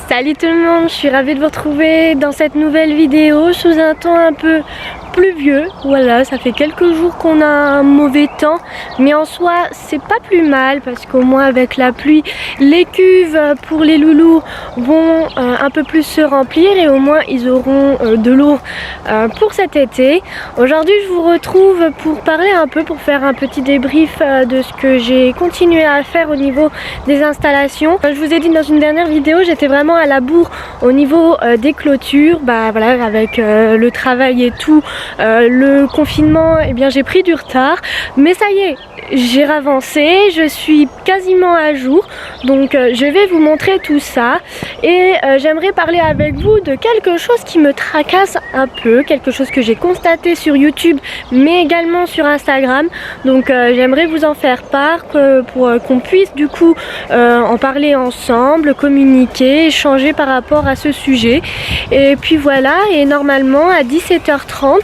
Salut tout le monde, je suis ravie de vous retrouver dans cette nouvelle vidéo sous un temps un peu pluvieux. Voilà, ça fait quelques jours qu'on a un mauvais temps, mais en soi c'est pas plus mal parce qu'au moins avec la pluie, les cuves pour les loulous vont un peu plus se remplir et au moins ils auront de l'eau pour cet été. Aujourd'hui je vous retrouve pour parler un peu, pour faire un petit débrief de ce que j'ai continué à faire au niveau des installations. Je vous ai dit dans une dernière vidéo, j'étais vraiment à la bourre au niveau des clôtures. Bah voilà, avec le travail et tout, le confinement, eh bien j'ai pris du retard, mais ça y est, j'ai avancé, je suis quasiment à jour, donc je vais vous montrer tout ça et j'aimerais parler avec vous de quelque chose qui me tracasse un peu, quelque chose que j'ai constaté sur YouTube mais également sur Instagram. Donc j'aimerais vous en faire part pour qu'on puisse du coup en parler ensemble, communiquer, échanger par rapport à ce sujet. Et puis voilà, et normalement à 17h30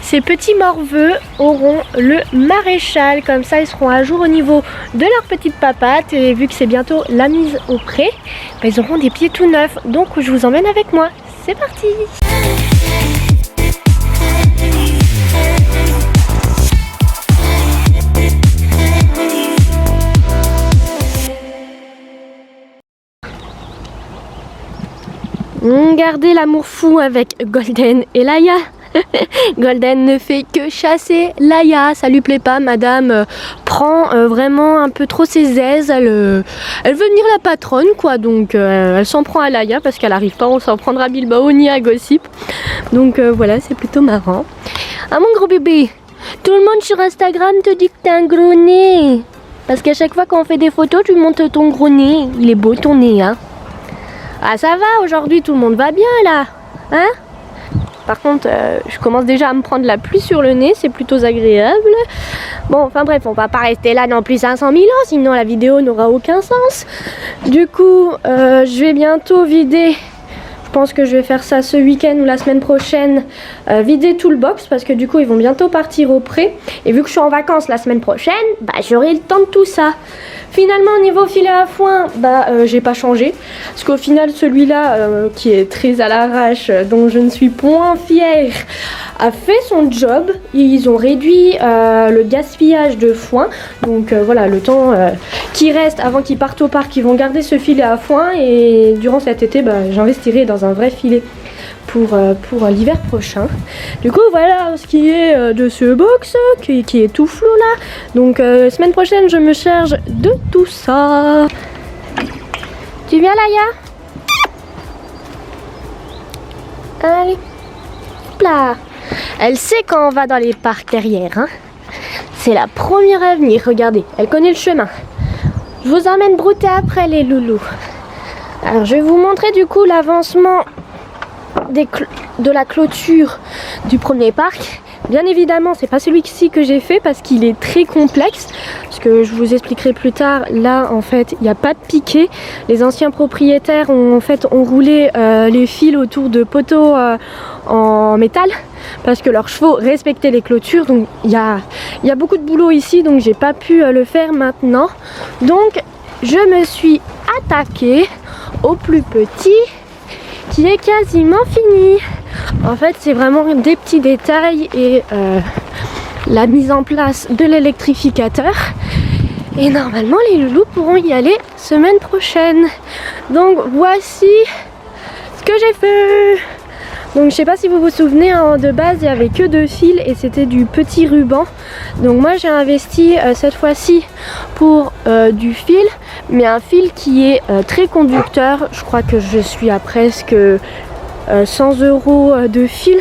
ces petits morveux auront le maréchal, comme ça ils seront à jour au niveau de leurs petites papates, et vu que c'est bientôt la mise au pré, bah, ils auront des pieds tout neufs. Donc je vous emmène avec moi, c'est parti. Regardez l'amour fou avec Golden et Laïa. Golden ne fait que chasser Laïa, ça lui plaît pas, madame prend vraiment un peu trop ses aises, elle veut devenir la patronne quoi, donc elle s'en prend à Laïa parce qu'elle arrive pas, on s'en prendra à Bilbao ni à Gossip, donc voilà, c'est plutôt marrant. Ah mon gros bébé, tout le monde sur Instagram te dit que t'as un gros nez, parce qu'à chaque fois qu'on fait des photos tu montes ton gros nez, il est beau ton nez hein. Ah ça va, aujourd'hui tout le monde va bien là, hein? Par contre, je commence déjà à me prendre la pluie sur le nez, c'est plutôt agréable. Bon, enfin bref, on va pas rester là non plus 500 000 ans, sinon la vidéo n'aura aucun sens. Du coup, je vais bientôt vider, je pense que je vais faire ça ce week-end ou la semaine prochaine, vider tout le box, parce que du coup, ils vont bientôt partir au pré. Et vu que je suis en vacances la semaine prochaine, bah j'aurai le temps de tout ça. Finalement au niveau filet à foin, bah j'ai pas changé, parce qu'au final celui-là qui est très à l'arrache, dont je ne suis point fière, a fait son job. Ils ont réduit le gaspillage de foin, donc voilà, le temps qui reste avant qu'ils partent au parc, ils vont garder ce filet à foin, et durant cet été bah, j'investirai dans un vrai filet pour l'hiver prochain. Du coup voilà ce qui est de ce box qui est tout flou là. Donc semaine prochaine je me charge de tout ça. Tu viens Laïa? Allez, hop là. Elle sait quand on va dans les parcs derrière hein. C'est la première à venir, regardez, elle connaît le chemin. Je vous emmène brouter après les loulous. Alors je vais vous montrer du coup l'avancement de la clôture du premier parc. Bien évidemment c'est pas celui-ci que j'ai fait parce qu'il est très complexe, parce que je vous expliquerai plus tard. Là en fait il n'y a pas de piquet, les anciens propriétaires ont roulé les fils autour de poteaux en métal parce que leurs chevaux respectaient les clôtures, donc il y a beaucoup de boulot ici, donc j'ai pas pu le faire maintenant. Donc je me suis attaquée au plus petit qui est quasiment fini. En fait c'est vraiment des petits détails et la mise en place de l'électrificateur, et normalement les loulous pourront y aller semaine prochaine. Donc voici ce que j'ai fait. Donc je sais pas si vous vous souvenez hein, de base il n'y avait que 2 fils et c'était du petit ruban. Donc moi j'ai investi cette fois-ci pour du fil, mais un fil qui est très conducteur. Je crois que je suis à presque 100 € de fil,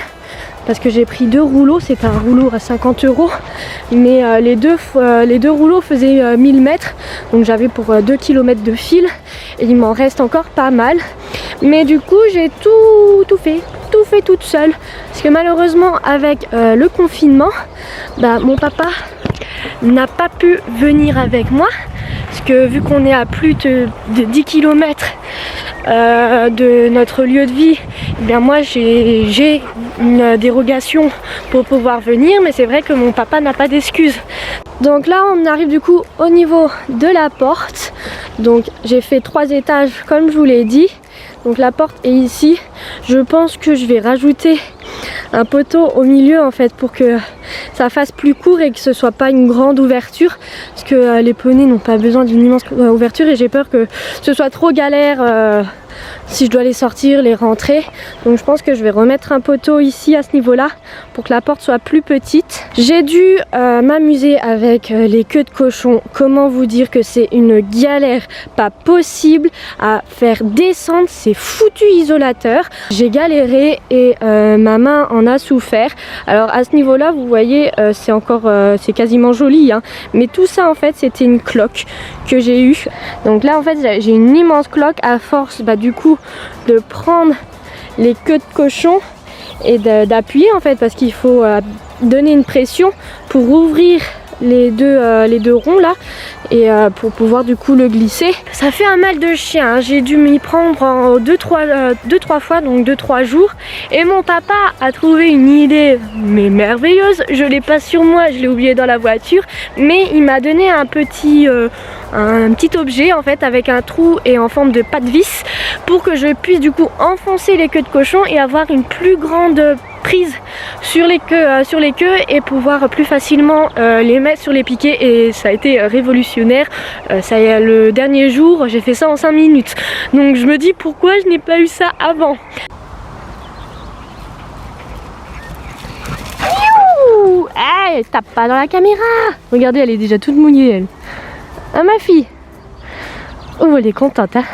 parce que j'ai pris 2 rouleaux, c'est un rouleau à 50 €, mais les deux rouleaux faisaient 1000 mètres, donc j'avais pour 2 km de fil et il m'en reste encore pas mal. Mais du coup j'ai tout fait toute seule, parce que malheureusement avec le confinement, bah, mon papa n'a pas pu venir avec moi, parce que vu qu'on est à plus de 10 km de notre lieu de vie, eh bien moi j'ai une dérogation pour pouvoir venir, mais c'est vrai que mon papa n'a pas d'excuses. Donc là on arrive du coup au niveau de la porte. Donc j'ai fait 3 étages comme je vous l'ai dit. Donc la porte est ici. Je pense que je vais rajouter un poteau au milieu en fait pour que ça fasse plus court et que ce soit pas une grande ouverture, parce que les poneys n'ont pas besoin d'une immense ouverture et j'ai peur que ce soit trop galère si je dois les sortir, les rentrer. Donc je pense que je vais remettre un poteau ici à ce niveau là pour que la porte soit plus petite. J'ai dû m'amuser avec les queues de cochon. Comment vous dire que c'est une galère pas possible à faire descendre ces foutus isolateurs. J'ai galéré et ma main en a souffert. Alors à ce niveau là vous voyez c'est encore c'est quasiment joli hein. Mais tout ça en fait c'était une cloque que j'ai eue. Donc là en fait j'ai une immense cloque à force du coup de prendre les queues de cochon et d'appuyer en fait, parce qu'il faut donner une pression pour ouvrir les deux ronds là et pour pouvoir du coup le glisser. Ça fait un mal de chien hein. J'ai dû m'y prendre en 2-3 fois, donc 2-3 jours, et mon papa a trouvé une idée mais merveilleuse. Je l'ai pas sur moi, je l'ai oublié dans la voiture, mais il m'a donné un petit objet en fait avec un trou et en forme de pas de vis pour que je puisse du coup enfoncer les queues de cochon et avoir une plus grande prise sur les queues et pouvoir plus facilement les mettre sur les piquets. Et ça a été révolutionnaire. Ça y est, le dernier jour j'ai fait ça en 5 minutes, donc je me dis pourquoi je n'ai pas eu ça avant. Hey, tape pas dans la caméra. Regardez, elle est déjà toute mouillée elle. Ah ma fille. Oh, elle est contente hein.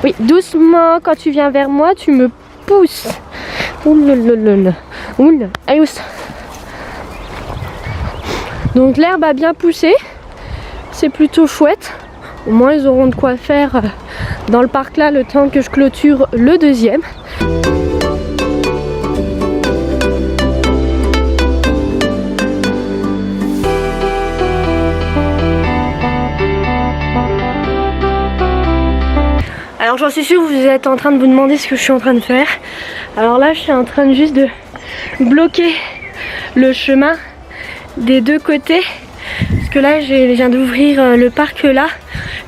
Oui, doucement, quand tu viens vers moi tu me pousses. Oulala. Oula. Allez, ousse. Donc l'herbe a bien poussé, c'est plutôt chouette. Au moins ils auront de quoi faire dans le parc là le temps que je clôture le deuxième. Alors j'en suis sûre, vous êtes en train de vous demander ce que je suis en train de faire. Alors là je suis en train juste de bloquer le chemin des deux côtés, parce que là je viens d'ouvrir le parc là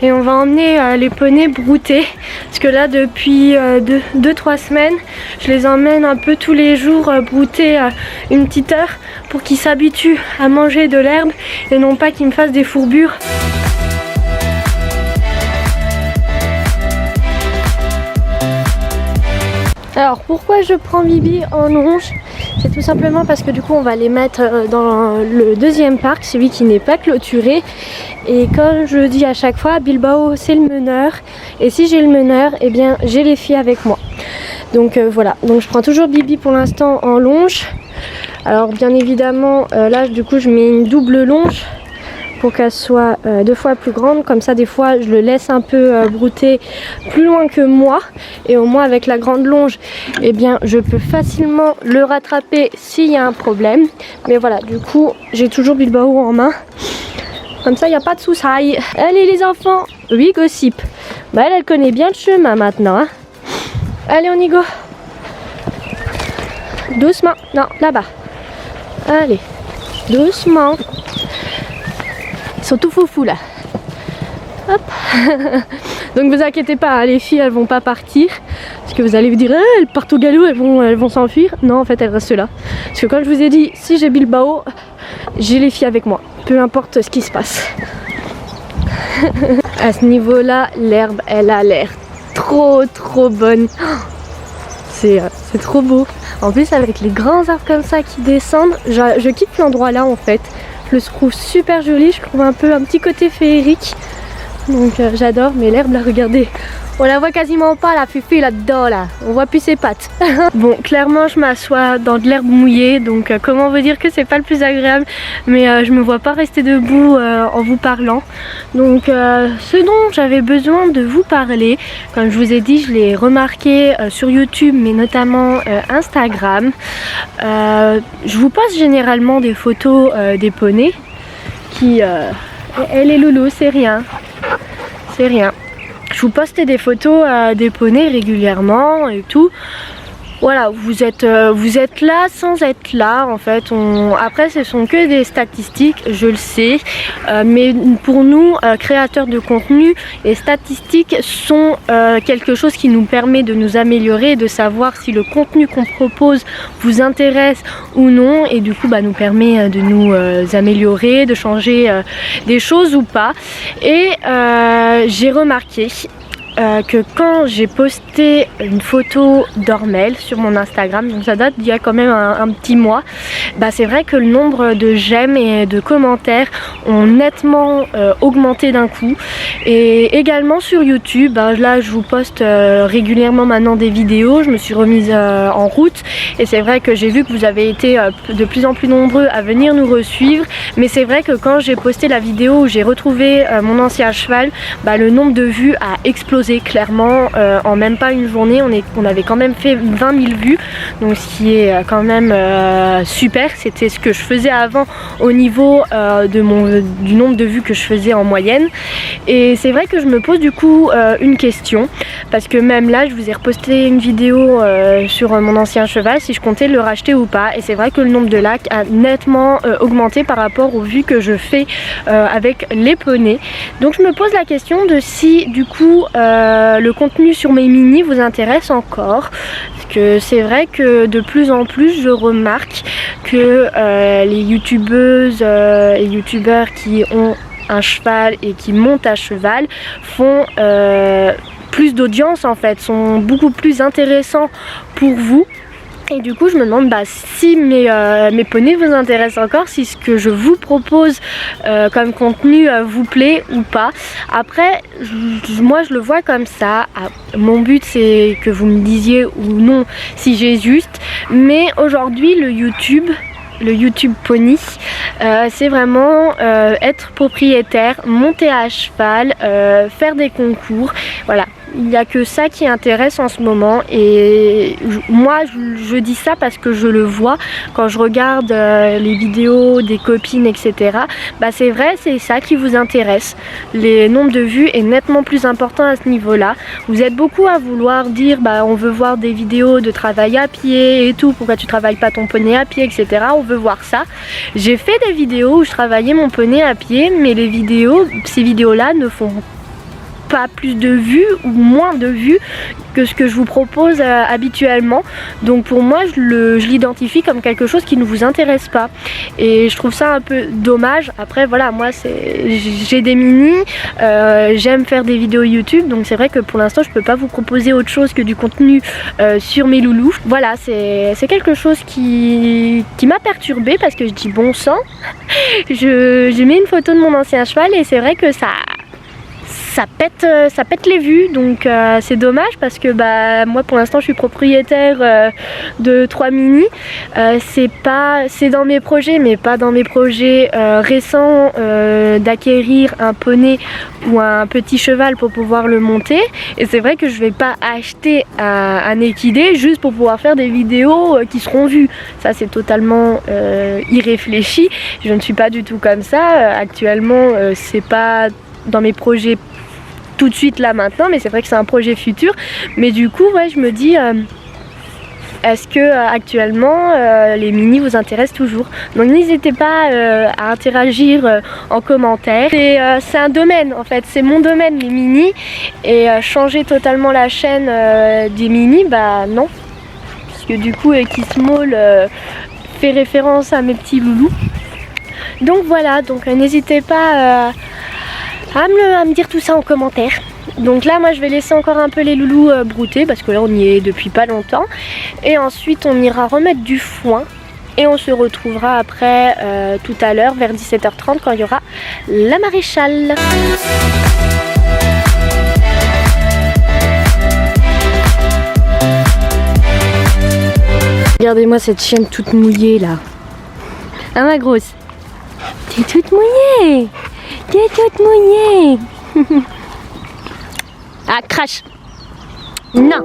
et on va emmener les poneys brouter, parce que là depuis 2-3 semaines je les emmène un peu tous les jours brouter une petite heure pour qu'ils s'habituent à manger de l'herbe et non pas qu'ils me fassent des fourbures. Alors pourquoi je prends Bibi en longe? C'est tout simplement parce que du coup on va les mettre dans le deuxième parc, celui qui n'est pas clôturé. Et comme je dis à chaque fois, Bilbao c'est le meneur. Et si j'ai le meneur, eh bien j'ai les filles avec moi. Donc voilà, donc je prends toujours Bibi pour l'instant en longe. Alors bien évidemment là du coup je mets une double longe pour qu'elle soit 2 fois plus grande, comme ça des fois je le laisse un peu brouter plus loin que moi, et au moins avec la grande longe eh bien je peux facilement le rattraper s'il y a un problème. Mais voilà, du coup j'ai toujours Bilbao en main, comme ça il n'y a pas de soucis. Allez les enfants, oui Gossip, bah elle connaît bien le chemin maintenant hein. Allez on y go, doucement, non là-bas, allez doucement. Ils sont tout foufou là. Hop. Donc vous inquiétez pas, hein, les filles elles vont pas partir, parce que vous allez vous dire elles partent au galop, elles vont s'enfuir. Non, en fait elles restent là, parce que comme je vous ai dit, si j'ai Bilbao, j'ai les filles avec moi, peu importe ce qui se passe. À ce niveau là, l'herbe elle a l'air trop bonne. C'est trop beau. En plus avec les grands arbres comme ça qui descendent, je kiffe l'endroit là en fait. Je le trouve super joli, je trouve un petit côté féerique. Donc j'adore, mais l'herbe là, regardez. On la voit quasiment pas la fufu là-dedans là. On voit plus ses pattes. Bon, clairement je m'assois dans de l'herbe mouillée, donc comment vous dire que c'est pas le plus agréable, mais je me vois pas rester debout en vous parlant. Donc ce dont j'avais besoin de vous parler, comme je vous ai dit, je l'ai remarqué sur YouTube, mais notamment Instagram. Je vous poste généralement des photos des poneys qui... elle est loulou, c'est rien. C'est rien. Je vous poste des photos des poneys régulièrement et tout. voilà, vous êtes là sans être là en fait. Après ce sont que des statistiques, je le sais, mais pour nous créateurs de contenu, les statistiques sont quelque chose qui nous permet de nous améliorer, de savoir si le contenu qu'on propose vous intéresse ou non, et du coup nous permet de nous améliorer, de changer des choses ou pas. Et j'ai remarqué que quand j'ai posté une photo d'Ormel sur mon Instagram, donc ça date d'il y a quand même un petit mois, c'est vrai que le nombre de j'aime et de commentaires ont nettement augmenté d'un coup. Et également sur YouTube, là je vous poste régulièrement maintenant des vidéos, je me suis remise en route et c'est vrai que j'ai vu que vous avez été de plus en plus nombreux à venir nous resuivre, mais c'est vrai que quand j'ai posté la vidéo où j'ai retrouvé mon ancien cheval, le nombre de vues a explosé clairement. En même pas une journée on avait quand même fait 20 000 vues, donc ce qui est quand même super. C'était ce que je faisais avant au niveau du nombre de vues que je faisais en moyenne. Et c'est vrai que je me pose du coup une question, parce que même là je vous ai reposté une vidéo sur mon ancien cheval, si je comptais le racheter ou pas, et c'est vrai que le nombre de likes a nettement augmenté par rapport aux vues que je fais avec les poneys. Donc je me pose la question de si du coup le contenu sur mes mini vous intéresse encore, parce que c'est vrai que de plus en plus je remarque que les youtubeuses et youtubeurs qui ont un cheval et qui montent à cheval font plus d'audience en fait, sont beaucoup plus intéressants pour vous. Et du coup je me demande si mes poneys vous intéressent encore, si ce que je vous propose comme contenu vous plaît ou pas. Après moi je le vois comme ça, mon but c'est que vous me disiez ou non si j'ai juste, mais aujourd'hui le YouTube pony, c'est vraiment être propriétaire, monter à cheval, faire des concours, voilà. Il n'y a que ça qui intéresse en ce moment, et moi je dis ça parce que je le vois quand je regarde les vidéos des copines, etc. C'est vrai, c'est ça qui vous intéresse. Les nombres de vues est nettement plus important à ce niveau là. Vous êtes beaucoup à vouloir dire on veut voir des vidéos de travail à pied et tout, pourquoi tu travailles pas ton poney à pied, etc. On veut voir ça. J'ai fait des vidéos où je travaillais mon poney à pied, mais ces vidéos là ne font pas plus de vues ou moins de vues que ce que je vous propose habituellement. Donc pour moi je l'identifie comme quelque chose qui ne vous intéresse pas, et je trouve ça un peu dommage. Après voilà, moi j'ai des mini, j'aime faire des vidéos YouTube, donc c'est vrai que pour l'instant je peux pas vous proposer autre chose que du contenu sur mes loulous. Voilà, c'est quelque chose qui m'a perturbée, parce que je dis bon sang, j'ai mis une photo de mon ancien cheval et c'est vrai que ça pète les vues, donc c'est dommage, parce que moi pour l'instant je suis propriétaire de 3 mini. C'est dans mes projets, mais pas dans mes projets récents d'acquérir un poney ou un petit cheval pour pouvoir le monter. Et c'est vrai que je vais pas acheter un équidé juste pour pouvoir faire des vidéos qui seront vues. Ça c'est totalement irréfléchi. Je ne suis pas du tout comme ça. Actuellement c'est pas dans mes projets tout de suite là maintenant, mais c'est vrai que c'est un projet futur. Mais du coup ouais, je me dis est-ce que actuellement les mini vous intéressent toujours? Donc n'hésitez pas à interagir en commentaire. C'est un domaine en fait, c'est mon domaine les mini, et changer totalement la chaîne des mini, non, parce que du coup Ekismall fait référence à mes petits loulous. Donc voilà, donc n'hésitez pas à me dire tout ça en commentaire. Donc là moi je vais laisser encore un peu les loulous brouter, parce que là on y est depuis pas longtemps, et ensuite on ira remettre du foin, et on se retrouvera après tout à l'heure vers 17h30 quand il y aura la maréchale. Regardez-moi cette chienne toute mouillée là. Hein ma grosse? T'es toute mouillée. T'es toute mouillée. Ah, crash. Non.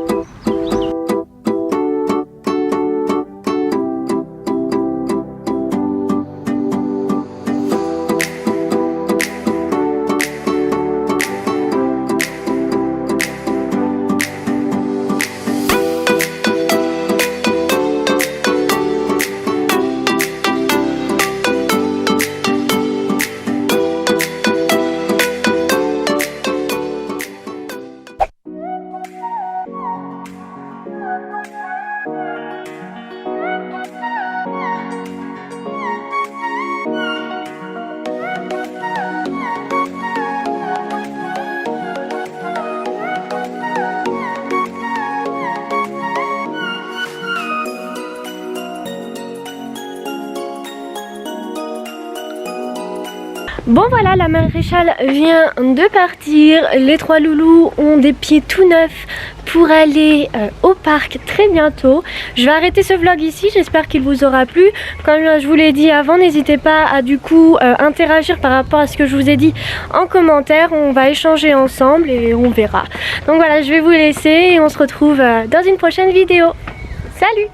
Bon voilà, la maréchale vient de partir. Les 3 loulous ont des pieds tout neufs pour aller au parc très bientôt. Je vais arrêter ce vlog ici, j'espère qu'il vous aura plu. Comme je vous l'ai dit avant, n'hésitez pas à du coup interagir par rapport à ce que je vous ai dit en commentaire. On va échanger ensemble et on verra. Donc voilà, je vais vous laisser et on se retrouve dans une prochaine vidéo. Salut!